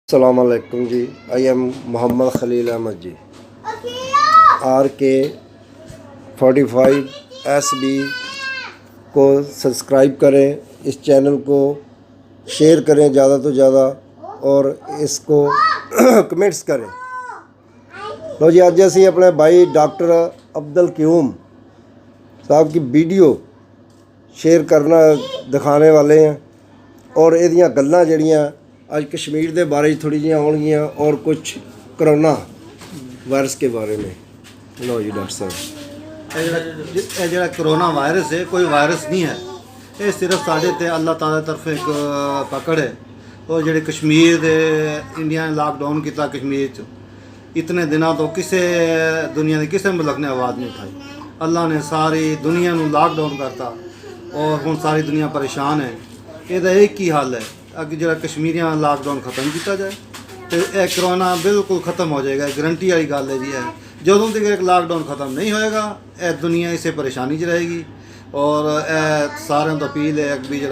अस्सलाम वालेकुम जी। I am Mohammad Khalil Ahmad ji. RK 45 SB को सब्सक्राइब करें, इस चैनल को शेयर करें ज़्यादा तो ज़्यादा और इसको कमेंट्स करें। लो जी, अज असी अपने भाई डॉक्टर अब्दुल क्यूम साहब की वीडियो शेयर करना दिखाने वाले हैं और इहदियां गल्लां जिहड़ियां आज कश्मीर के बारे थोड़ी जी आउणगियां और कुछ कोरोना वायरस के बारे में। लो जी डॉक्टर साहब, जो कोरोना वायरस है कोई वायरस नहीं है, ये सिर्फ साढ़े ते अल्लाह ताला तरफ एक पकड़ है। और जो कश्मीर दे इंडिया ने लॉकडाउन किया कश्मीर च इतने दिनों तो किसी दुनिया के किसी मुल्क ने आवाज़ नहीं उठाई। अल्लाह ने सारी दुनिया को लॉकडाउन करता और हुण सारी दुनिया परेशान है। ये एक ही हल है, अगर जो कश्मीरियां लॉकडाउन खत्म किया जाए तो यह कोरोना बिल्कुल खत्म हो जाएगा। गारंटी वाली गल है जी है। जदों तक एक लॉकडाउन खत्म नहीं होएगा यह दुनिया इसे परेशानी च रहेगी। और सारे तो अपील है भी जो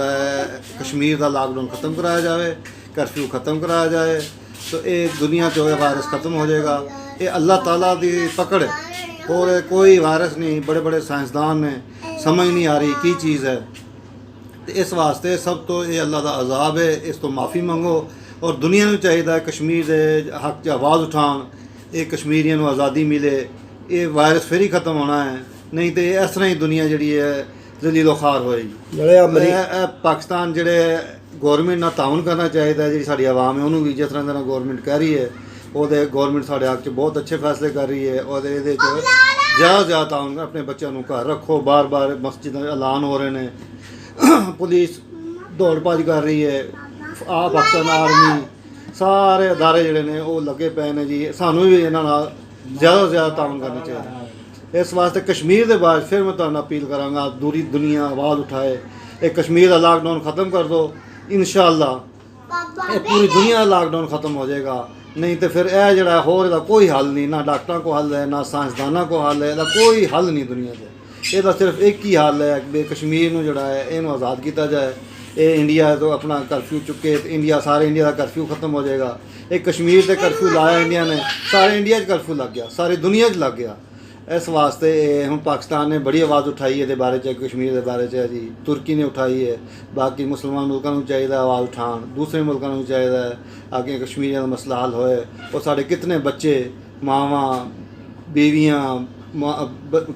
कश्मीर का लॉकडाउन खत्म कराया जाए, कर्फ्यू खत्म कराया जाए तो ये दुनिया चो वायरस खत्म हो जाएगा। ये अल्लाह ताला की पकड़ है और कोई वायरस नहीं। बड़े बड़े साइंसदान ने समझ नहीं आ रही की चीज़ है, तो इस वास्ते सब तो ये अल्लाह का अजाब है। इस तो माफ़ी मंगो और दुनिया को चाहिए कश्मीर के हक च आवाज़ उठान, ये कश्मीरियों को आज़ादी मिले, ये वायरस फिर ही खत्म होना है। नहीं तो इस तरह ही दुनिया जी है जलीलो खार होएगी। पाकिस्तान जोड़े गौरमेंट ना ताउन करना चाहिए, जी साड़ी आवाम है उन्होंने भी जिस तरह गौरमेंट कह रही है वो गौरमेंट साढ़े हक च बहुत अच्छे फैसले कर रही है। और ये ज़्यादा ज़्यादा ताउन अपने बच्चों को घर रखो। बार बार मस्जिद ऐलान हो रहे हैं, पुलिस दौड़ भज कर रही है, पाकिस्तान आर्मी सारे अदारे जोड़े ने वो लगे पे ने जी। सानू भी इन्होंने ज़्यादा से ज़्यादा ताउन करना चाहिए। इस वास्ते कश्मीर के बाद फिर मैं तुहानू अपील कराँगा दूरी दुनिया आवाज़ उठाए, एक कश्मीर का लॉकडाउन ख़त्म कर दो। इंशाअल्लाह ये पूरी दुनिया का लॉकडाउन ख़त्म हो जाएगा। नहीं तो फिर यह जोड़ा होर इसका कोई हल नहीं, ना डॉक्टरों को हल है ना साइंसदानों को हल है, इसका कोई हल नहीं दुनिया से। ये सिर्फ एक ही हल है कि कश्मीर में जोड़ा है इन्हों आज़ाद किया जाए। ये इंडिया तो अपना कर्फ्यू चुके तो इंडिया सारे इंडिया का कर्फ्यू खत्म हो जाएगा। एक कश्मीर से कर्फ्यू लाया इंडिया ने, सारे इंडिया कर्फ्यू लग गया, सारी दुनिया लग गया। इस वास्ते हम पाकिस्तान ने बड़ी आवाज़ उठाई है बारे च, कश्मीर के बारे च जी। तुर्की ने उठाई है, बाकी मुसलमान मुल्कों को चाहिए आवाज़ उठान, दूसरे मुल्कों को चाहिए आगे कश्मीरियों का मसला हल होए। और साढ़े कितने बच्चे मावां बीवियाँ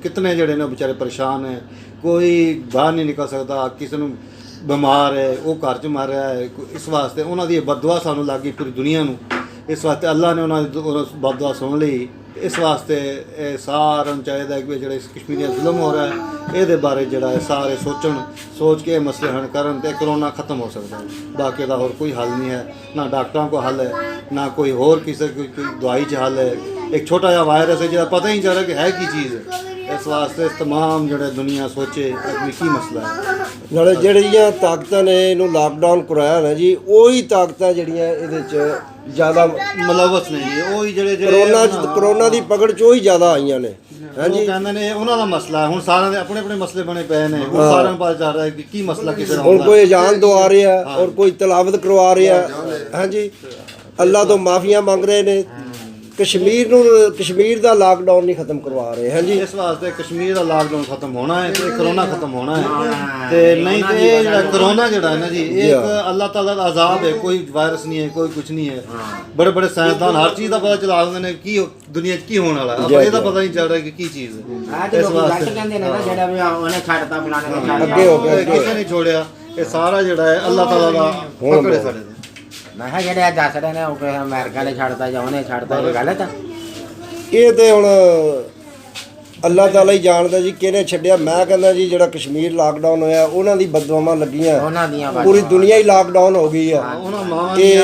कितने जड़े ने बेचारे परेशान है, कोई बाहर नहीं निकल सकता, किसी को बीमार है वो घर च मर रहा है। इस वास्ते उन्होंने बददुआ सानू लग गई पूरी दुनिया को। इस वास्ते अल्लाह ने उन्होंने बददुआ सुन ली। इस वास्ते सारे चाहिए कि जो कश्मीरी जुल्म हो रहा है ये बारे जोड़ा है सारे सोच के मसले हल करन तो कोरोना खत्म हो सकता है। बाकी का होर कोई हल नहीं है, ना डॉक्टरों को हल है ना कोई होर किसी दवाई च हल है। एक छोटा जहा वायरस है जो पता ही नहीं चल रहा कि है की चीज़ है। इस वास्ते तमाम जो दुनिया सोचे की मसला है। नाले जिहड़ियां ताकतां ने इहनूं लॉकडाउन कराया ना जी, वही ताकतां जिहड़ियां इहदे च ज़्यादा मुलवस ने जी। वही कोरोना की पकड़ च वही ज़्यादा आईयां ने। हाँ जी, कहते ने उन्होंने मसला है। हुण सारे अपने अपने मसले बने पे ने, सारे पता चल रहा है कि की मसला किसे दा हुण कोई अजान दवा रहा है और कोई तलावत करवा रहा है। हाँ जी, अल्लाह तो माफिया मंग रहे ने, कश्मीर का लॉकडाउन नहीं खत्म करवा रहे हैं जी। इस वास्ते कश्मीर का लॉकडाउन खत्म होना है तो कोरोना खत्म होना है। ते नहीं तो ये जो कोरोना जोड़ा है ना जी, एक अल्लाह ताला का अजाब है, कोई वायरस नहीं है, कोई कुछ नहीं है। बड़े बड़े साइंसदान हर चीज़ का पता चला देंगे ने कि दुनिया की होने वाला है, अब ये पता नहीं चल रहा कि चीज़ है। इस वास्ते किसी नहीं छोड़िया, ये सारा जोड़ा है अल्लाह ताला का पकड़ है साढ़े। मैं जो दस रहे ने अमेरिका ने छड़ता या उन्हें छड़ता गलत है। ये तो हुण अल्लाह ताला ही जानदा जी किहने छड्डिया। मैं कहना जी जो कश्मीर लॉकडाउन होया उन्हां दी बददुआवां लगियां, पूरी दुनिया ही लॉकडाउन हो गई है। ये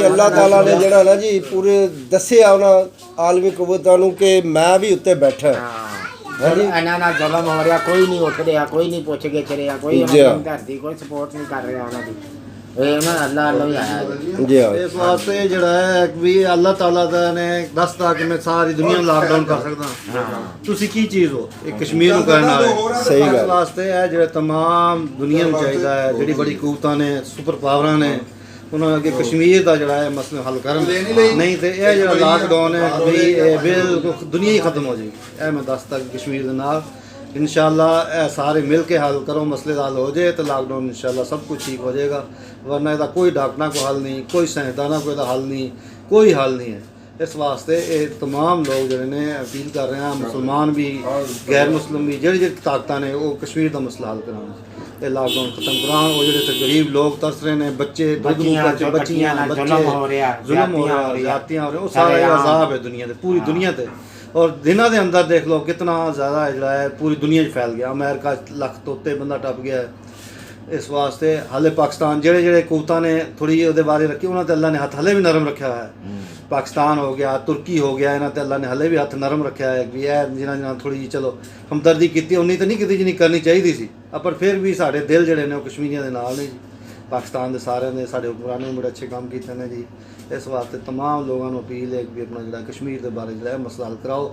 अल्लाह ताला ने जिहड़ा ना जी पूरे दस्सिया उन्हां आलमी कुव्वतां नूं कि मैं भी उत्ते बैठा। इन्हां जुल्म हो रहा, कोई नहीं उठ रहा, कोई नहीं पुछ गिछ रहा, कोई धरती कोई सपोर्ट नहीं कर रहा उन्हां दी। इस वास्ते जोड़ा है भी अल्लाह ताला ने दसता कि मैं सारी दुनिया लॉकडाउन कर सकता। तुसी की चीज़ हो एक कश्मीर को करना है। सही गल। इस वास्ते है जो तमाम दुनिया में चाहिए है, जी बड़ी कुवतां ने सुपर पावरां ने ਉਹਨਾਂ ਅੱਗੇ ਕਸ਼ਮੀਰ ਦਾ ਜਿਹੜਾ ਹੈ ਮਸਲਾ ਹੱਲ ਕਰਨ, ਨਹੀਂ ਤੇ ਇਹ ਜਿਹੜਾ ਲਾਕਡਾਊਨ ਹੈ ਵੀ ਇਹ ਬਿਲਕੁਲ ਦੁਨੀਆ ਹੀ ਖਤਮ ਹੋ ਜਾਏਗੀ। ਇਹ ਮੈਂ ਦੱਸਦਾ ਕਸ਼ਮੀਰ ਦੇ ਨਾਲ इंशाल्लाह ਇਹ ਸਾਰੇ ਮਿਲ ਕੇ ਹੱਲ ਕਰੋ, ਮਸਲੇ ਦਾ ਹੱਲ ਹੋ ਜਾਏ तो लॉकडाउन इंशाल्लाह सब कुछ ठीक हो जाएगा। वरना ਇਹਦਾ ਕੋਈ ਡਾਕਟਰਾਂ को हल नहीं, कोई साइंसदाना को ਇਹਦਾ हल नहीं, कोई हल नहीं है। इस वास्ते ये तमाम लोग ਜਿਹੜੇ ਨੇ अपील कर रहे हैं, मुसलमान भी गैर मुस्लिम भी ਜਿਹੜੀ ਤਾਕਤਾਂ ਨੇ ਉਹ ਕਸ਼ਮੀਰ ਦਾ ਮਸਲਾ ਹੱਲ ਕਰਾਉਣ, ਇਹ ਲਾਕਡਾਊਨ ਖਤਮ ਕਰਾਉਣ। ਉਹ ਜਿਹੜੇ ਤੇ ਗਰੀਬ ਲੋਕ ਤਰਸ ਰਹੇ ਨੇ, ਬੱਚੇ ਬੱਚੀਆਂ ਜ਼ੁਲਮ ਹੋ ਰਿਹਾ, ਜ਼ਿਆਦਤੀਆਂ ਹੋ ਰਹੀਆਂ, ਉਹ ਸਾਰਾ ਅਜ਼ਾਬ ਹੈ ਦੁਨੀਆ ਤੇ, ਪੂਰੀ ਦੁਨੀਆ ਤੇ। और दिनों के अंदर देख लो कितना ज़्यादा जड़ा है पूरी दुनिया में फैल गया। अमेरिका लख तो उत्ते बंदा टप गया है। इस वास्ते हाले पाकिस्तान जेड़े जेड़े कूता ने थोड़ी उहदे बारे रखी, उन्होंने अल्लाह ने हथ हले भी नरम रखा है। पाकिस्तान हो गया, तुर्की हो गया, इन्होंने अल्लाह ने हले भी हथ नरम रखा है भी है जिन्होंने थोड़ी जी चलो हमदर्दी की, उन्नी तो नहीं की जिन्नी करनी चाहिए सी, पर फिर भी साढ़े दिल जड़े ने कश्मीरियों के नाल ने जी। पाकिस्तान के सारे ने साढ़े हुक्मरानों ने बड़े अच्छे काम किए हैं जी। इस वास्ते तमाम लोगों को अपील है कि अपना जो कश्मीर के बारे जो मसला हल कराओ।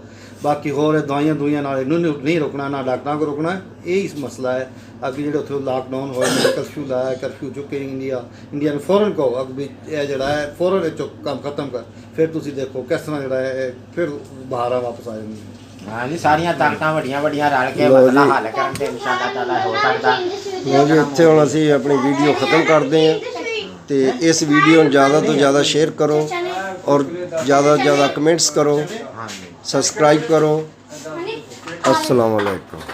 बाकी होर दवाइयां दुइयां नाल नहीं रोकना, ना डॉक्टरों को रोकना, यही मसला है। अगर जो उत्थे लॉकडाउन हो कर्फ्यू लाया, कर्फ्यू चुके इंडिया ने फौरन कहो अग भी जोड़ा है फौरन काम खत्म कर, फिर तुम देखो किस तरह जोड़ा है फिर बहारा वापस आ जाएंगी। हाँ जी, सारियां ताकतां वड्डियां रल के मसला हल करन ते इंशाअल्लाह ताला हो सकदा। ਲਓ ਜੀ ਇੱਥੇ ਹੁਣ ਅਸੀਂ ਆਪਣੀ ਵੀਡੀਓ ਖਤਮ ਕਰਦੇ ਹਾਂ ਤੇ ਇਸ ਵੀਡੀਓ ਨੂੰ ਜ਼ਿਆਦਾ ਤੋਂ ਜ਼ਿਆਦਾ ਸ਼ੇਅਰ ਕਰੋ ਔਰ ਜ਼ਿਆਦਾ ਤੋਂ ਜ਼ਿਆਦਾ ਕਮੈਂਟਸ ਕਰੋ, हाँ जी। ਸਬਸਕ੍ਰਾਈਬ ਕਰੋ। अस्सलाम वालेकुम।